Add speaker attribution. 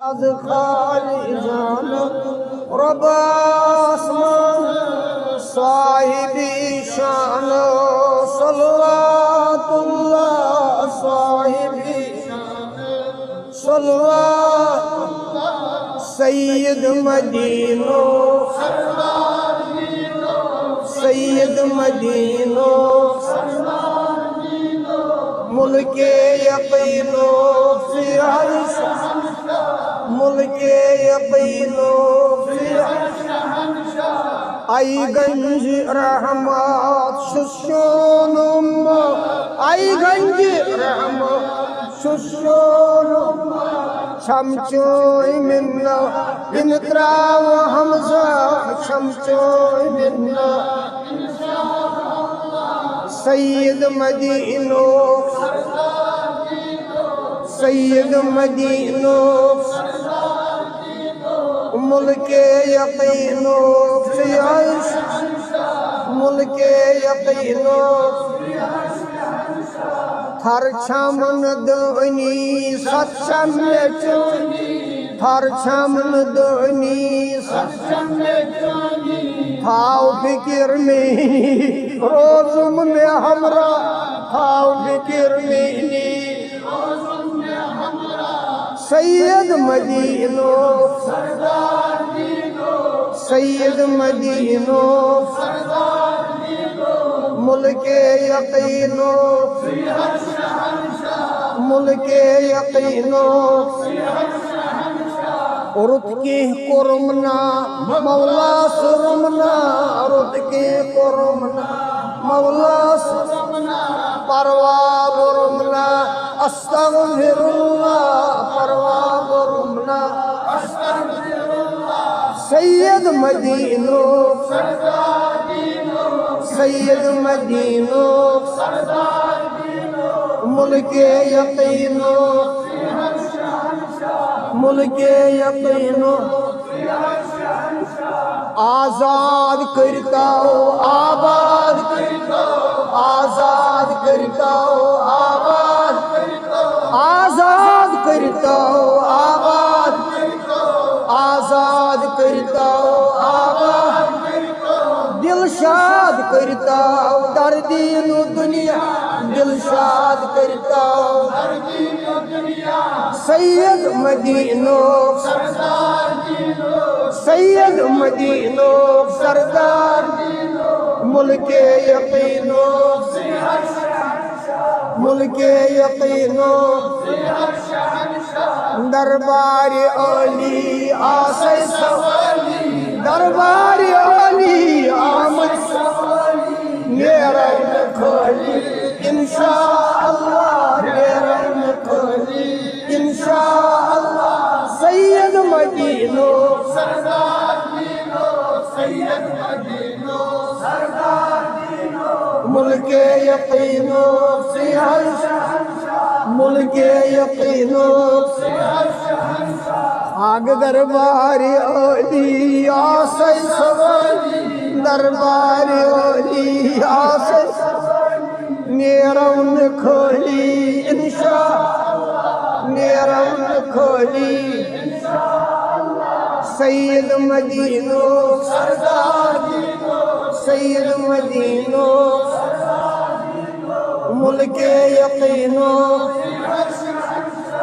Speaker 1: از خالی جان رب آسمان صاحبی شان صلوات اللہ صاحبی صلوات سید مدینو سید مدینو ملک یقینو فی عرش ملک یقینو فی عرش ای گنج رحمت ششون ای گنج رحمت ششون شمچوی منا بنترا و حمزہ شمچوی منا سید مدینو سید مدینو ملک یقینو فی عرش ملک یقینو تھر چھمن دونی ست شمع چونی تھر چھمن دونی ست شمع چونی تھاو فکر میں روزم میں ہمراہ تھاو فکر میں سید مدینو سردار دینو سید مدینو سردار دینو ملک یقینو فی عرش شہنشاہ ملک یقینو فی عرش شہنشاہ رت کی قرمنا مولا سرمنا رت کی قرمنا مولا سرمنا پروا برمنا استغفر اللہ پروا برمنا استغفر اللہ سید مدینو سردار دینو سید مدینو سردار دینو ملک یقینو فی عرش شہنشاہ ملک یقینو فی عرش شہنشاہ آزاد کرتاو آباد کرتاو آزاد کرتاو آباد آزاد کرتاو آباد آزاد کرتاو آباد دلشاد کرتاو در دین و دنیا دلشاد کرتاو در دین و دنیا سید مدینو سردار دینو سید مدینو سردار دینو ملک یقینو فی عرش ملک یقینو فی عرش شہنشاہ دربار علی آسے سوالی دربار علی آمد سوالی نیرن کھولی انشاءاللہ نیرن کھولی انشاءاللہ سید مدینو سردار دینو سید مدینو سردار دینو ملک یقینو فی عرش ملک یقینو فی عرش آگ دربار علی آسے سوالی دربار علی آسے سوالی نیرون کھولی انشاءاللہ نیرون کھولی انشاءاللہ سید مدینو سردار دینو سید مدینو سردار دینو ملک یقینو